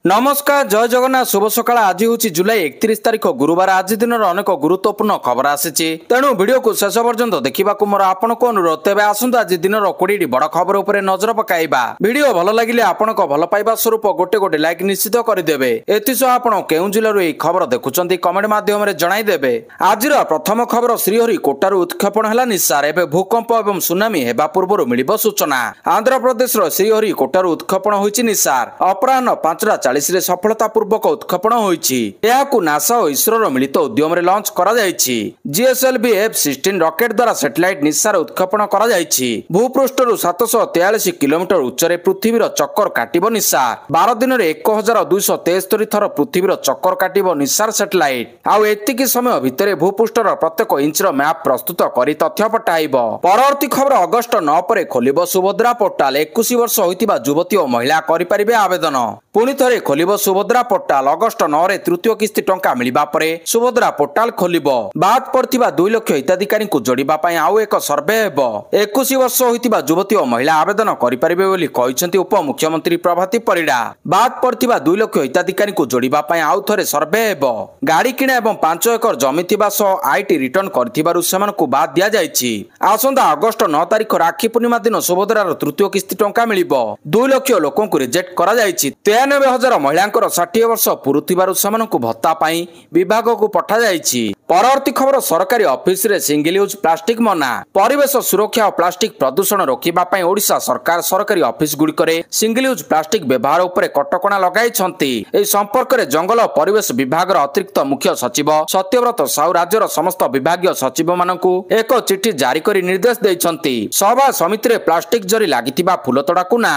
नमस्कार जय जगन्नाथ शुभ सकाळ। आज हूँ जुलाई 31 तारिख गुरुवार। आज दिन अनेक गुरुत्वपूर्ण खबर आसी तेणु वीडियो को शेष पर्यंत देखा मोर आपण को अनुरोध। तेज आसतु आज दिन 20 बड़ खबर उपर नजर पकाइबा। वीडियो भल लगे आपण भल पाइबा स्वरूप गोटे गोटे लाइक निश्चित करदे। एसह आपण केउ जिलू यह खबर देखुं कमेंट मध्यम जनईदे। आज प्रथम खबर श्रीहरि कोटारू उत्क्षेपण है निसार। एवं भूकंप और सुनामी हेबा पूर्व मिल सूचना। आंध्र प्रदेश श्रीहरि कोटारू उत्क्षेपण होइछि निसार। अपराह्न 5:40 सफलतापूर्वक उत्क्षेपण होइछि। एहाकु नासा और इसरोर मिलित उद्यम लॉन्च करा जाइछि। GSLV F-16 रॉकेट द्वारा सैटेलाइट निसार उत्क्षेपण करा जाइछि। भूपृष्ठरु 743 किलोमीटर उच्चरे पृथ्वीर चक्कर काटिबो निसार। 12 दिन रे 1273 थर पृथ्वीर चक्कर काटिबो निसार सैटेलाइट। आउ एतिकी समय भितरे भूपृष्ठर प्रत्येक इंचर मैप प्रस्तुत करी तथ्य पठाइबो। परवर्ती खबर अगस्ट 9 परे खोलिबो सुभद्रा पोर्टाल। 21 वर्ष होइतिबा युवती और महिला करि परिबे आवेदन। पुणी थरे खोलिबो सुभद्रा पोर्टाल। अगस्ट 9 रे तृतीय किस्ती टंका मिलिबा परे सुभद्रा पोर्टाल खोलिबो। बाद पड़थिबा 2 लाख हिताधिकारी को जोड़िबा पई आउ एक सर्वे हेबो। 21 वर्ष होइतिबा युवती और महिला आवेदन करि परिबे बोली कहिसंती उपमुख्यमंत्री प्रभाती परिडा। बाद पड़थिबा 2 लाख हिताधिकारी को जोड़िबा पई आउ थरे सर्वे हेबो। गाड़ी किणा एवं 5 एकर जमी थिबा सो आईटी रिटर्न करथिबारु सेमानकु बाद दिया जायछि। आसंता अगस्ट 9 तारिख राखी पूर्णिमा दिन सुभद्रार तृतीय किस्ती टंका मिलिबो। 2 लाख लोकन को रिजेक्ट करा जायछि। 93,000 महिलांकर 60 वर्ष पुरुथिबारु सेमानकु भत्ता पाई विभाग को पठा जायछि। परवर्ती खबर सरकारी ऑफिस रे सिंगल यूज प्लास्टिक मना। परिवेश सुरक्षा और प्लास्टिक प्रदूषण रोकिबा पई ओडिशा सरकार सरकारी ऑफिस गुडी करे सिंगल यूज प्लास्टिक व्यवहार उपरे कटकणा लगाइछंती। एई संपर्क रे जंगल और परिवेश विभाग रो अतिरिक्त मुख्य सचिव सत्यव्रत साहू राज्यर समस्त विभागीय सचिव मानकु एक चिठी जारी करी निर्देश दैछंती। सभा समिति रे प्लास्टिक जरी लागितिबा फुलतोडाकु ना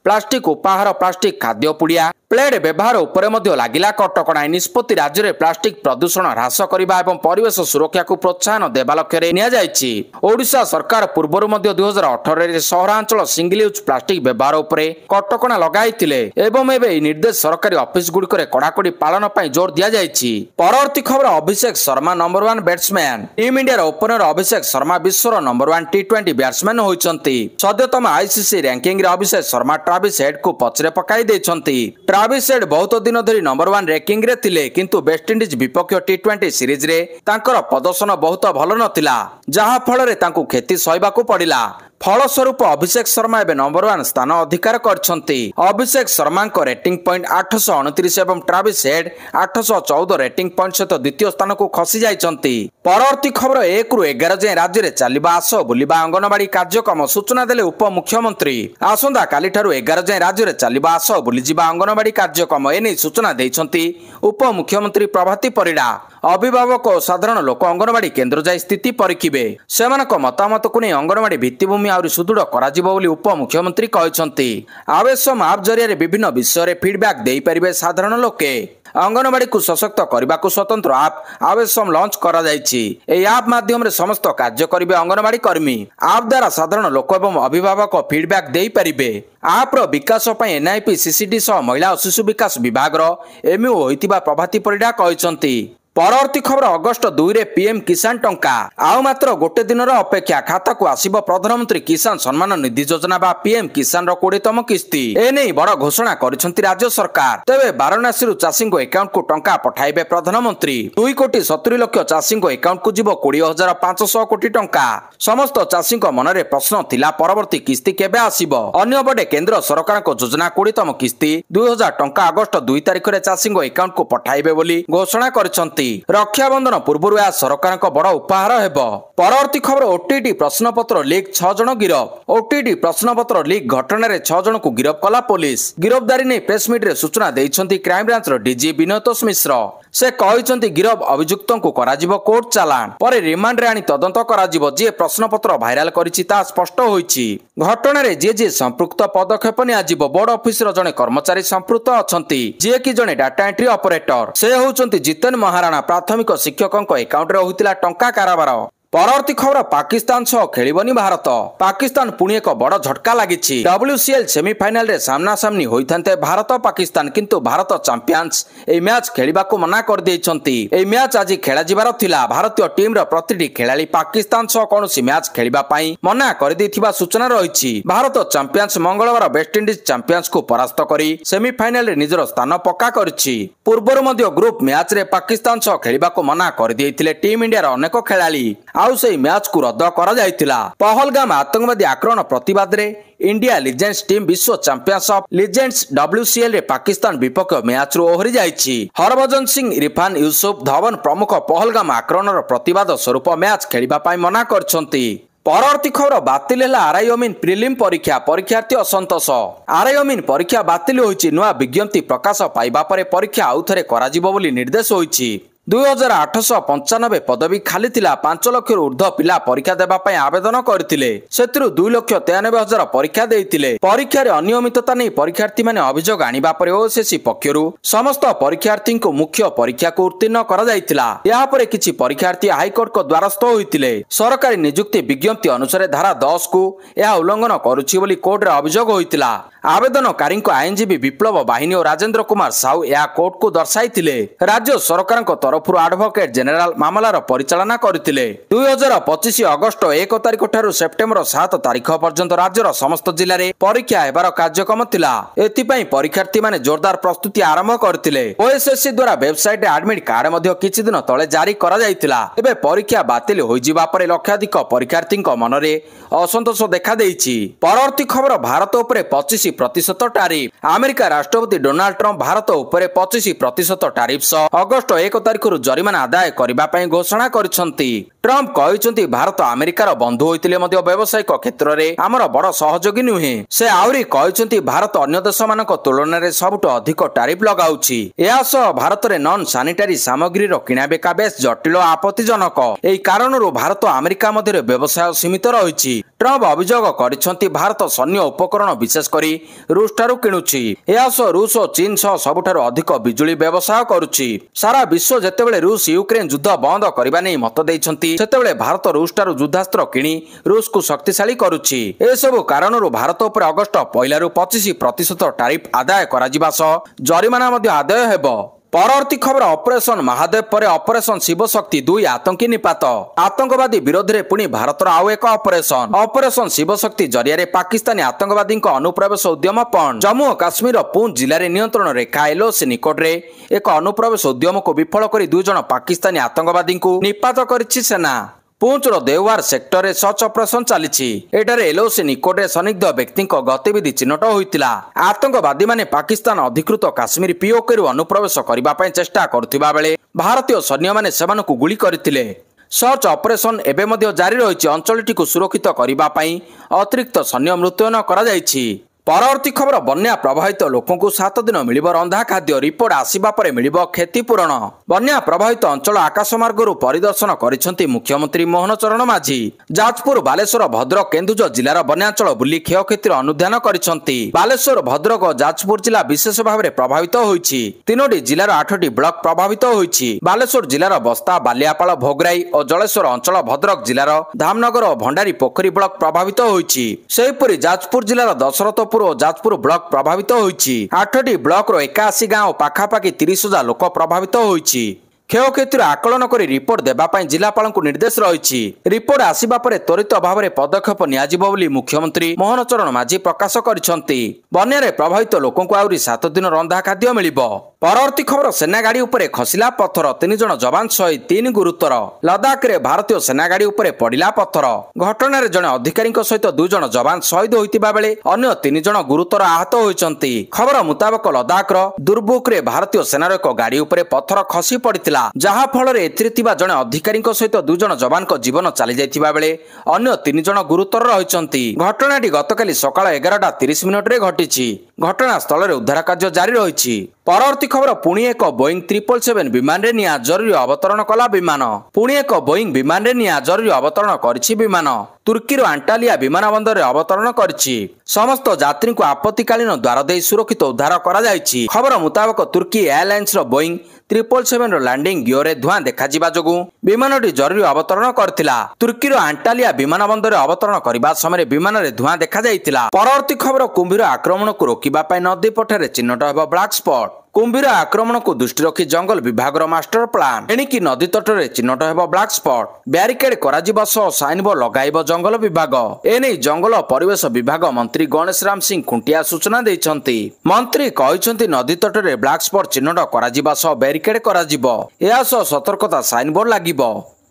प्लास्टिक उपहार प्लास्टिक खाद्य पुड़िया प्लेट व्यवहार उपरे मध्य लागिला कटकणा। निष्पत्ति राज्य में प्लास्टिक प्रदूषण ह्रास करने और परिवेश सुरक्षा को प्रोत्साहन देवा लक्ष्य निया जायछि। ओडिशा सरकार पूर्व 2018 रे सहरांचल सिंगल यूज प्लास्टिक व्यवहार उपरे कटकणा लगाइथिले एवं एबे निर्देश सरकारी ऑफिस गुड़िक कड़ाकड़ी पालन पर जोर दिया जायछि। परवर्ती खबर Abhishek Sharma number 1 batsman. Team India opener Abhishek Sharma विश्वर नंबर 1 T20 बैट्समैन होइछंती। सद्यतम ICC रैंकिंग रे अभिषेक शर्मा ट्राविस हेड को पछरे पकाई दैछंती। ट्राविस हेड बहुत दिन धरी नंबर 1 रैंकिंग रे थिले किंतु वेस्टइंडीज विपक्ष T20 सीरीज रे तांकर प्रदर्शन बहुत भल नथिला जहा फल रे तांकु खेती सहिबाकू पड़िला। फलस्वरूप अभिषेक शर्मा एवं नंबर 1 स्थान अधिकार करछंती। अभिषेक शर्मा को रेटिंग पॉइंट 829 एवं ट्राविस हेड 814 रेटिंग पॉइंट सहित द्वितीय स्थान को खसी जाइछंती। परवर्ती खबर 1 ରୁ 11 जाए राज्य में चलिबा आस बुलिबा अंगनवाड़ी कार्यक्रम सूचना देले उपमुख्यमंत्री। आसंता काली ठारू 11 जाए राज्य में चलिबा आस बुलिजिबा अंगनवाड़ी कार्यक्रम एने सूचना दैछंती उपमुख्यमंत्री प्रभाती परिडा। अभिभावक और साधारण लोक अंगनवाड़ी केन्द्र जाई स्थिति परिखिबे। सेमानक मतामत को नहीं अंगनवाड़ी भित्तिभूमि आउरी सुदृढ़ कराजिबो बोली उपमुख्यमंत्री कहिसंती। आवेशम आप जरिया विभिन्न विषय रे फीडबैक देई परिबे साधारण लोके। अंगनवाड़ी को सशक्त करने को स्वतंत्र आप आवेशम लॉन्च करा जायछि। एई आप माध्यम रे समस्त कार्य करिवे अंगनवाड़ी कर्मी। आप द्वारा साधारण लोक एवं अभिभावक फीडबैक देई परिबे। आप रो विकास पई NIP CCD सह महिला और शिशु विकास विभाग रो MU होइतिबा प्रभाती परिडा कहिसंती। परवर्ती खबर अगस्ट 2 रे PM किसान टंका। आउ मात्र गोटे दिन अपेक्षा खाता को आसिबो प्रधानमंत्री किसान सम्मान निधि योजना बा PM किसान रो 20तम किस्ती। एने बड़ घोषणा करिसंती राज्य सरकार। तेबे वाराणसी रु चाषी को अकाउंट को टंका पठाइबे प्रधानमंत्री। 2,70,00,000 चाषी को अकाउंट को जीवो 20,500 कोटी टंका। समस्त चाषी मन रे प्रश्न थिला परवर्ती किस्ती केबे आसिबो। अन्य बडे केंद्र सरकार को योजना 20तम किस्ती 2000 टंका अगस्ट 2 तारिख रे चाषी को अकाउंट को पठाइबे बोली घोषणा करिसंती। रक्षाबंधन पूर्व सरकार बड़ उपहार हेबो। परवर्ती खबर OTT प्रश्नपत्र लीक 6 जन गिरफ। OTT प्रश्नपत्र लीक घटना रे 6 जन को गिरफ कला पुलिस। गिरफ्तारी ने प्रेसमिट रे सूचना दैछंती क्राइम ब्रांच रो DG विनोतोष मिश्र। से कहिसंती गिरफ अभियुक्तों को कराजिबो कोर्ट चालान पर रिमांड रे आनी तदंत कराजिबो। जे प्रश्नपत्र भाइराल करिछि ता स्पष्ट होइछि। घटना रे जे संपृक्त पदक्षेप नियाजिबो। बोर्ड ऑफिस रो जने कर्मचारी संपृक्त अछंती जे कि जने डाटा एंट्री ऑपरेटर। से होउचंती जितेन महाराणा प्राथमिक शिक्षकों अकाउंट रे होइतिला टंका काराबार। परवर्ती खबर पाकिस्तान सह खेलिबनी भारत। पाकिस्तान पुणी एक बड़ झटका लगी। WCL सेमिफाइनाल रे सामना सामनी होइथान्ते भारत पाकिस्तान, किंतु भारत चैंपियंस ए मैच खेलिबा को मना कर देइछन्ती। ए मैच आज खेला जिबार थिला। भारतीय टीम रो प्रतिटी खेलाड़ी पाकिस्तान सह कोनोसी मैच खेलिबा पई मना कर देइथिबा सूचना रहिछि। भारत चैंपियंस मंगलवार वेस्टइंडीज चैंपियंस को परास्त करी सेमिफाइनाल रे निजर स्थान पक्का करछि। पूर्वरु मध्य ग्रुप मैच रे पाकिस्तान सह खेलिबा को मना कर देइथिले टीम इंडिया रो अनेक खेलाड़ी। आउ से मैच को रद्द करा जायतिला। पहलगाम आतंकवादी आक्रमण प्रतिवाद रे इंडिया लीजेंड्स टीम विश्व चैंपियनशिप लीजेंड्स WCL रे पाकिस्तान विपक्ष मैच रो ओहरी जायछि। हरभजन सिंह, इरफान यूसुफ, धवन प्रमुख पहलगाम आक्रमण प्रतिवाद स्वरूप मैच खेलिबा पई मना करछन्ती। परवर्ती खबर बातिल है आरआई अमीन प्रिलिम परीक्षा, परीक्षार्थी असंतोष। आरआई अमीन परीक्षा बातिल होईछि। नुआ विज्ञप्ति प्रकाश पाइबा परे परीक्षा आउथरे कराजिबो बोली निर्देश होईछि। 2895 पदवी खाली थिला। 5 लाख रु ऊर्ध्व पिला परीक्षा देबा पई आवेदन करथिले। सेतिरु 2,93,000 परीक्षा देइथिले। परीक्षा रे अनियमितता नै परीक्षार्थी माने अभियोग आनिबा परे ओएसएससी पक्षरु समस्त परीक्षार्थी को मुख्य परीक्षा को उत्तीर्ण करा जायतिला। या परे किछि परीक्षार्थी हाईकोर्ट को द्वारस्थ होइतिले। सरकारी नियुक्ति विज्ञप्ति अनुसार धारा 10 को यह उल्लंघन करुछि बोली कोर्ट रे अभियोग होइतिला। आवेदनकारी आईनजीवी विप्लव बाहिनी और राजेंद्र कुमार साहू यह कोर्ट को दर्शाइथिले। राज्य सरकार तरफ एडवोकेट जनरल मामलार परिचालना करथिले। 2025 अगस्त 1 तारिख ठारू सेप्टेम्बर 7 तारिख पर्यंत राज्यर समस्त जिले में परीक्षा हेबार कार्यक्रम थिला। एथिपई परीक्षार्थी माने जोरदार प्रस्तुति आरंभ करथिले। ओएसएससी द्वारा वेबसाइट एडमिट कार्ड मध्ये किछि दिन तळे जारी करा जायतिला। एबे परीक्षा बातिल होई जिबा परे लक्षाधिक परीक्षार्थी मनरे असंतोष देखा देइछि। परवर्ती खबर भारत उपरे 25% टैरिफ। अमेरिका राष्ट्रपति डोनाल्ड ट्रम्प भारत उपरे 25% टैरिफ सह अगस्त 1 तारिख जरिमाना आदाय करबा पई घोषणा करिसंती। ट्रम्प कहिसंती भारत अमेरिकार बंधु होइतिले मध्ये व्यावसायिक क्षेत्र रे हमर बड़ सहयोगी नुहे। से आउरी कहिसंती भारत अन्य देश मानक तुलना रे सबटु अधिक टैरिफ लगाउछि। एहा सह भारत रे नॉन सैनिटरी सामग्री रो किना बेका बेस जटिल आपत्तिजनक। एही कारणरू भारत अमेरिका मध्ये व्यवसाय सीमित रहिछि। ट्रम्प अभियोग करिसंती भारत सैन्य उपकरण विशेष करी रूस ठारू किणुछि। एहा सह रूस और चीन सह सबठारु अधिक बिजुली व्यवसाय करुछि। सारा विश्व जेतेबेले रूस यूक्रेन युद्ध बंद करबा नै मत दैछंती, सेतेबेले भारत रूस ठारू युद्धास्त्र किणी रूस को शक्तिशाली करुछि। ए सब कारणरू भारत उपर अगस्त 1 रु 25% टैरिफ आदाय करा जिबा सह जरिमाना मध्ये आदाय हेबो। परवर्ती खबर ऑपरेशन महादेव पर ऑपरेशन शिवशक्ति 2 आतंकी निपात। आतंकवादी विरोध में पुणी भारतर आउ एक ऑपरेशन शिवशक्ति जरिया रे पाकिस्तानी आतंकवादी अनुप्रवेश उद्यम पण। जम्मू और काश्मीर पूंछ जिले में नियंत्रण रेखा LOC निकट में एक अनुप्रवेश उद्यम को विफल कर 2 जन पाकिस्तानी आतंकवादी निपात करिछि सेना। पूंछ देववार सेक्टर सर्च ऑपरेशन चली। एटारे LOC निकट में संदिग्ध व्यक्ति गतिविधि चिन्हट होइतिला। आतंकवादी माने पाकिस्तान अधिकृत काश्मीर POK रु अनुप्रवेश करबा पई चेष्टा करथिबा बेले भारतीय सैन्य माने सेमानकु गुली करथिले। सर्च ऑपरेशन एबे मध्ये जारी रहिछि। अंचलटी को सुरक्षित करबा पई अतिरिक्त सैन्य मुतयन करा जायछि। परवर्ती खबर बन्या प्रभावित लोकों को 7 दिन मिलिब रंधा खाद्य। रिपोर्ट आसिबा परे मिलिब क्षतिपूरण। बन्या प्रभावित अंचल आकाशमार्ग परिदर्शन करिसंती मुख्यमंत्री मोहन चरण माझी। जाजपुर, बालेश्वर, भद्रक, केन्दुझर जिलार बन्याचल बुली क्षयक्षतिर अनुध्यान करिसंती। बालेश्वर, भद्रक, जाजपुर जिला विशेष भाव में प्रभावित होइछि। 3टी जिलार 8टी ब्लॉक प्रभावित होइछि। बालेश्वर जिलार बस्ता, बालियापाल, भोगराई और जलेश्वर अंचल, भद्रक जिलार धामनगर और भंडारी पोखरी ब्लॉक प्रभावित होइछि। सेहिपरि जाजपुर जिलार दशरथ और जाजपुर ब्लॉक प्रभावित होइछि। 8टी ब्लॉक रो 81 गांव पाखापाखि 30,000 लोक प्रभावित होइछि। क्षयक्षतिर आकलन कर रिपोर्ट देबा पई जिलापाल को निर्देश रहिछि। रिपोर्ट आसिबा परे त्वरित भाव में पदक्षेप नियाजिबो बोली मुख्यमंत्री मोहन चरण माझी प्रकाश करिसंती। बन्या रे प्रभावित लोकों को आउरी 7 दिन रंधा खाद्य मिलिबो। परवर्ती खबर सेना गाड़ी उपरे खसिला पत्थर। 3 जन जवान शहीद, 3 गुरुतर। लद्दाख रे भारतीय सेना गाड़ी उपरे पड़िला पत्थर। घटना रे जने अधिकारी सहित 2 जन जवान शहीद होइतिबा बेले अन्य 3 जन गुरुतर आहत होइचंती। खबर मुताबक लद्दाख रो दुर्बुक रे भारतीय सेनार एक गाड़ी उपरे पत्थर खसी पड़ितिला, जहा फल एथिरे थिबा जने अधिकारी सहित 2 जन जवान को जीवन चली जाइतिबा बेले अन्य 3 जन गुरुतर रहिचंती। घटनाटी गतकाली सकाळ 11:30 रे घटिछि। घटना स्थल रे उद्धार कार्य जारी रहिछि। परवर्ती खबर पुणी एक बोइंग 777 विमान रे निया जरूरी अवतरण कला विमान। पुणी एक बोइंग विमान रे निया जरूरी अवतरण करिछि विमान। तुर्की रो आंटालिया विमानबंदर रे अवतरण करिछि। समस्त यात्री को आपत्तिकालीन द्वार दे सुरक्षित उद्धार करा जायछि। खबर मुताबक तुर्की एयरलाइंस रो बोइंग 777 ଲ୍ୟାଣ୍ଡିଂ ଗିୟରରେ ଧୂଆଁ ଦେଖାଯିବା ଯୋଗୁଁ ବିମାନଟି ଜରୁରୀ ଅବତରଣ କରିଥିଲା। ତୁର୍କୀର ଆଣ୍ଟାଲିଆ ବିମାନ ବନ୍ଦରରେ ଅବତରଣ କରିବା ସମୟରେ ବିମାନରେ ଧୂଆଁ ଦେଖାଯାଇଥିଲା। ପରବର୍ତ୍ତୀ ଖବର କୁମ୍ଭୀର ଆକ୍ରମଣକୁ ରୋକିବା ପାଇଁ ନଦୀ ପଠାରେ ଚିହ୍ନଟ ହେବ ବ୍ଲାକ୍ ସ୍ପଟ୍। କୁମ୍ଭୀର ଆକ୍ରମଣକୁ ଦୃଷ୍ଟି ରଖି ଜଙ୍ଗଲ ବିଭାଗର ମାଷ୍ଟର ପ୍ଲାନ। ଏଣିକି ନଦୀ ତଟରେ ଚିହ୍ନଟ ହେବ ବ୍ଲାକ୍ ସ୍ପଟ୍। ବ୍ୟାରିକେଡ୍ କରାଯିବା ସହ ସାଇନବୋର୍ଡ ଲଗାଇବ ଜଙ୍ଗଲ ବିଭାଗ। ଏନେଇ ଜଙ୍ଗଲ ପରିବେଶ ବିଭାଗ ମନ୍ତ୍ରୀ ଗଣେଶ ରାମ ସିଂ ଖୁଣ୍ଟିଆ ସୂଚନା ଦେଇଛନ୍ତି। ମନ୍ତ୍ରୀ କହିଛନ୍ତି ନଦୀ ତଟରେ ବ୍ଲାକ୍ ସ୍ପଟ୍ ଚିହ୍ନଟ କରାଯିବା ସହ ବ୍ୟାରିକେଡ୍ କରାଯିବ। ଏହା ସହ ସତର୍କତା ସାଇନବୋର୍ଡ ଲାଗିବ।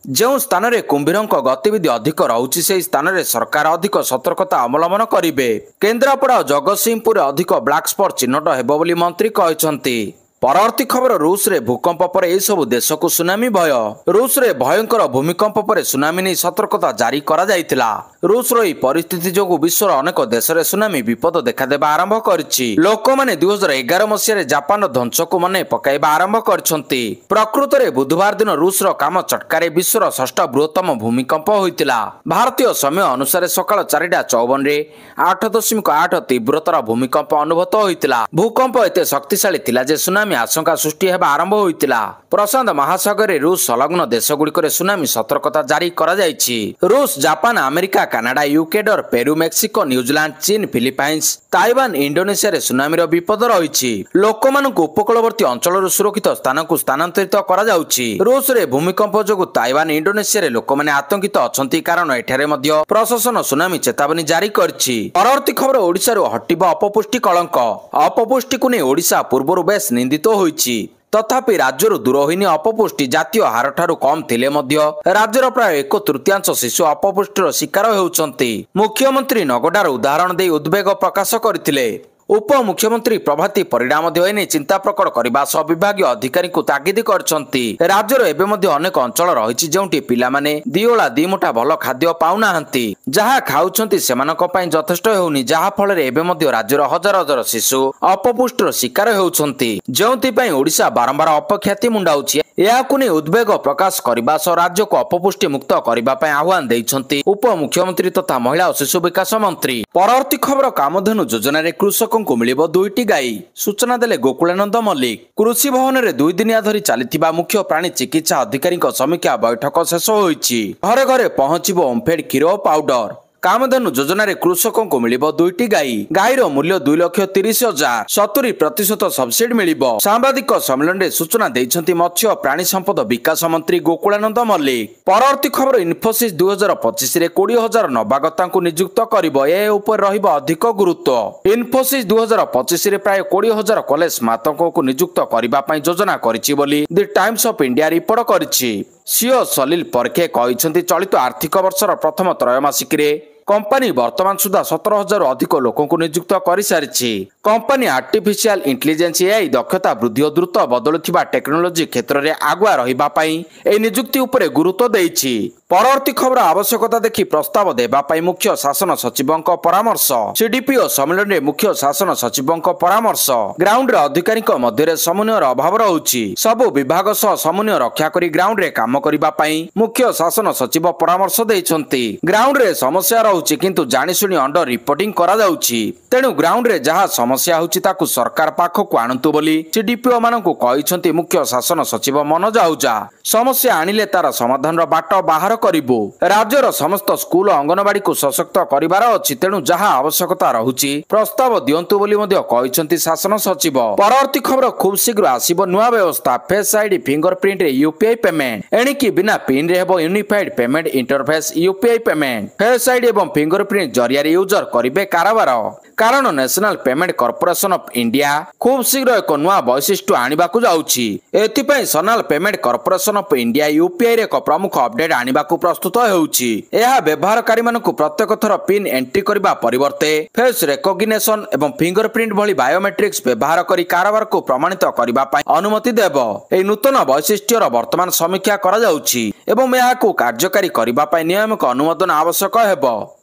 ଯେଉଁ ସ୍ଥାନରେ କୁମ୍ଭୀରଙ୍କ ଗତିବିଧି ଅଧିକ ରହୁଛି ସେହି ସ୍ଥାନରେ ସରକାର ଅଧିକ ସତର୍କତା ଅବଲମ୍ବନ କରିବେ। କେନ୍ଦ୍ରାପଡ଼ା ଓ ଜଗତସିଂହପୁରରେ ଅଧିକ ବ୍ଲାକ୍ ସ୍ପଟ୍ ଚିହ୍ନଟ ହେବ ବୋଲି ମନ୍ତ୍ରୀ କହିଛନ୍ତି। ପରବର୍ତ୍ତୀ ଖବର ରୁଷରେ ଭୂକମ୍ପ ପରେ ଏସବୁ ଦେଶକୁ ସୁନାମି ଭୟ। ରୁଷରେ ଭୟଙ୍କର ଭୂମିକମ୍ପ ପରେ ସୁନାମି ନେଇ ସତର୍କତା ଜାରି କରାଯାଇଥିଲା। ରୁଷର ଏହି ପରିସ୍ଥିତି ଯୋଗୁଁ ବିଶ୍ୱର ଅନେକ ଦେଶରେ ସୁନାମି ବିପଦ ଦେଖାଦେବା ଆରମ୍ଭ କରିଛି। ଲୋକମାନେ 2011 ମସିହାରେ ଜାପାନର ଧ୍ୱଂସକୁ ମନେ ପକାଇବା ଆରମ୍ଭ କରିଛନ୍ତି। ପ୍ରକୃତରେ ବୁଧବାର ଦିନ ରୁଷର କାମ ଚଟକାରେ ବିଶ୍ୱର ଷଷ୍ଠ ବୃହତ୍ତମ ଭୂମିକମ୍ପ ହୋଇଥିଲା। ଭାରତୀୟ ସମୟ ଅନୁସାରେ ସକାଳ 4:54ରେ 8.8 ତୀବ୍ରତାର ଭୂମିକମ୍ପ ଅନୁଭୂତ ହୋଇଥିଲା। ଭୂକମ୍ପ ଏତେ ଶକ୍ତିଶାଳୀ ଥିଲା ଯେ ସୁନାମି ଆଶଙ୍କା ସୃଷ୍ଟି ହେବା ଆରମ୍ଭ ହୋଇଥିଲା। ପ୍ରଶାନ୍ତ ମହାସାଗରରେ ରୁଷ ସଂଲଗ୍ନ ଦେଶଗୁଡ଼ିକରେ ସୁନାମି ସତର୍କତା ଜାରି କରାଯାଇଛି। ରୁଷ, ଜାପାନ, ଆମେରିକା, କାନାଡା, ୟୁକେଡର, ପେରୁ, ମେକ୍ସିକୋ, ନ୍ୟୁଜିଲାଣ୍ଡ, ଚୀନ, ଫିଲିପାଇନ୍ସ, ତାଇୱାନ, ଇଣ୍ଡୋନେସିଆରେ ସୁନାମିର ବିପଦ ରହିଛି। ଲୋକମାନଙ୍କୁ ଉପକୂଳବର୍ତ୍ତୀ ଅଞ୍ଚଳରୁ ସୁରକ୍ଷିତ ସ୍ଥାନକୁ ସ୍ଥାନାନ୍ତରିତ କରାଯାଉଛି। ରୁଷରେ ଭୂମିକମ୍ପ ଯୋଗୁଁ ତାଇୱାନ, ଇଣ୍ଡୋନେସିଆରେ ଲୋକମାନେ ଆତଙ୍କିତ ଅଛନ୍ତି କାରଣ ଏଠାରେ ମଧ୍ୟ ପ୍ରଶାସନ ସୁନାମି ଚେତାବନୀ ଜାରି କରିଛି। ପରବର୍ତ୍ତୀ ଖବର ଓଡ଼ିଶାରୁ ହଟିବ ଅପପୁଷ୍ଟି କଳଙ୍କ। ଅପପୁଷ୍ଟିକୁ ନେଇ ଓଡ଼ିଶା ପୂର୍ବରୁ ବେଶ ନିନ୍ଦିତ ହୋଇଛି। ତଥାପି ରାଜ୍ୟରୁ ଦୂର ହୋଇନି ଅପପୁଷ୍ଟି। ଜାତୀୟ ହାରଠାରୁ କମ୍ ଥିଲେ ମଧ୍ୟ ରାଜ୍ୟର ପ୍ରାୟ 1/3 ଶିଶୁ ଅପପୁଷ୍ଟିର ଶିକାର ହେଉଛନ୍ତି। ମୁଖ୍ୟମନ୍ତ୍ରୀ ନଗଡାର ଉଦାହରଣ ଦେଇ ଉଦ୍ବେଗ ପ୍ରକାଶ କରିଥିଲେ। ଉପମୁଖ୍ୟମନ୍ତ୍ରୀ ପ୍ରଭାତୀ ପରିଡା ମଧ୍ୟ ଏନେଇ ଚିନ୍ତା ପ୍ରକଟ କରିବା ସହ ବିଭାଗୀୟ ଅଧିକାରୀଙ୍କୁ ତାଗିଦ କରିଛନ୍ତି। ରାଜ୍ୟର ଏବେ ମଧ୍ୟ ଅନେକ ଅଞ୍ଚଳ ରହିଛି ଯେଉଁଠି ପିଲାମାନେ ଦିଓଳା ଦିମୁଠା ଭଲ ଖାଦ୍ୟ ପାଉନାହାନ୍ତି। ଯାହା ଖାଉଛନ୍ତି ସେମାନଙ୍କ ପାଇଁ ଯଥେଷ୍ଟ ହେଉନି, ଯାହା ଫଳରେ ଏବେ ମଧ୍ୟ ରାଜ୍ୟର ହଜାର ହଜାର ଶିଶୁ ଅପପୁଷ୍ଟିର ଶିକାର ହେଉଛନ୍ତି, ଯେଉଁଥିପାଇଁ ଓଡ଼ିଶା ବାରମ୍ବାର ଅପଖ୍ୟାତି ମୁଣ୍ଡାଉଛି। ଏହାକୁ ନେଇ ଉଦ୍ବେଗ ପ୍ରକାଶ କରିବା ସହ ରାଜ୍ୟକୁ ଅପପୁଷ୍ଟି ମୁକ୍ତ କରିବା ପାଇଁ ଆହ୍ୱାନ ଦେଇଛନ୍ତି ଉପମୁଖ୍ୟମନ୍ତ୍ରୀ ତଥା ମହିଳା ଓ ଶିଶୁ ବିକାଶ ମନ୍ତ୍ରୀ। ପରବର୍ତ୍ତୀ ଖବର କାମଧେନୁ ଯୋଜନାରେ କୃଷକଙ୍କୁ ମିଳିବ 2ଟି ଗାଈ। ସୂଚନା ଦେଲେ ଗୋକୁଳାନନ୍ଦ ମଲ୍ଲିକ। କୃଷି ଭବନରେ 2 ଦିନିଆ ଧରି ଚାଲିଥିବା ମୁଖ୍ୟ ପ୍ରାଣୀ ଚିକିତ୍ସା ଅଧିକାରୀଙ୍କ ସମୀକ୍ଷା ବୈଠକ ଶେଷ ହୋଇଛି। ଘରେ ଘରେ ପହଞ୍ଚିବ ଓମଫେଡ୍ କ୍ଷୀର ଓ ପାଉଡର। କାମଧେନୁ ଯୋଜନାରେ କୃଷକଙ୍କୁ ମିଳିବ 2ଟି ଗାଈ। ଗାଈର ମୂଲ୍ୟ 2,30,000। 70% ସବସିଡି ମିଳିବ। ସାମ୍ବାଦିକ ସମ୍ମିଳନୀରେ ସୂଚନା ଦେଇଛନ୍ତି ମତ୍ସ୍ୟ ଓ ପ୍ରାଣୀ ସମ୍ପଦ ବିକାଶ ମନ୍ତ୍ରୀ ଗୋକୁଳାନନ୍ଦ ମଲ୍ଲିକ। ପରବର୍ତ୍ତୀ ଖବର ଇନଫୋସିସ 2025ରେ 20,000 ନବାଗତାଙ୍କୁ ନିଯୁକ୍ତ କରିବ। ଏ ଉପରେ ରହିବ ଅଧିକ ଗୁରୁତ୍ୱ। ଇନଫୋସିସ 2025ରେ ପ୍ରାୟ 20,000 କଲେଜ ସ୍ନାତକଙ୍କୁ ନିଯୁକ୍ତ କରିବା ପାଇଁ ଯୋଜନା କରିଛି ବୋଲି ଦି ଟାଇମ୍ସ ଅଫ୍ ଇଣ୍ଡିଆ ରିପୋର୍ଟ କରିଛି। ସିଓ ସଲିଲ ପରଖେ କହିଛନ୍ତି ଚଳିତ ଆର୍ଥିକ ବର୍ଷର ପ୍ରଥମ ତ୍ରୟମାସିକରେ कंपनी वर्तमान सुधा 17,000 अधिक लोक नियुक्त कर सारी। कंपनी आर्टिफिशियल इंटेलिजेंस एआई दक्षता वृद्धि और द्रुत बदलुवा टेक्नोलोजी क्षेत्र में आगुआ रही नियुक्ति उपरे गुरुत्व देइछि। परवर्ती खबर आवश्यकता देखि प्रस्ताव देवाई मुख्य शासन सचिव परामर्श। सीडीपीओ सम्मेलन में मुख्य शासन सचिव परामर्श। ग्राउंड रे अधिकारी मध्य समन्वयर अभाव रहुछि। सबु विभाग सह समन्वय रक्षा करी ग्राउंड रे काम करिबा पई मुख्य शासन सचिव परामर्श दैछन्ति। ग्राउंड रे समस्या रहुछि किंतु जानिशुनी अंडर रिपोर्टिंग करा जाउछि। तेणु ग्राउंड रे जहा समस्या होछि ताकु सरकार पाखकु आणंतु बोली सीडीपीओ मानकु कहिसन्ति मुख्य शासन सचिव मनोज आहुजा। समस्या आनिले तार समाधान रो बाट बाहर करिबो। राज्यर समस्त स्कूल अंगनवाड़ी को सशक्त करिबार अछि। तेणु जहा आवश्यकता रहुछि प्रस्ताव दियंतु बोली मध्ये कहिसन्ति शासन सचिव। परवर्ती खबर खूब शीघ्र आसीबो नुआ व्यवस्था फेस आईडी फिंगरप्रिंट रे यूपीआई पेमेंट। एणिकी बिना पिन रे हेबो unified payment interface UPI payment. Face ID एवं फिंगरप्रिंट जरिया रे यूजर करिवे कारोबार। कारण national payment corporation of India खूब शीघ्र एक नुआ वैशिष्ट्य आनिबाकु जाउछि। एथिपई national payment corporation of India UPI रे एक प्रमुख अपडेट आनिबाकु प्रस्तुत हेउछि। एहा व्यवहारकारी मानकु प्रत्येक थर पिन एंट्री करिबा परिवर्ते फेस रिकॉग्निशन एवं फिंगरप्रिंट भली बायोमेट्रिक्स व्यवहार करी कारोबार को प्रमाणित करिबा पई अनुमति देबो। एही नूतन वैशिष्ट्यर वर्तमान समीक्षा करा जाउछि एवं एहाकु कार्यकारी करिबा पई नियमित अनुमोदन आवश्यक हेबो।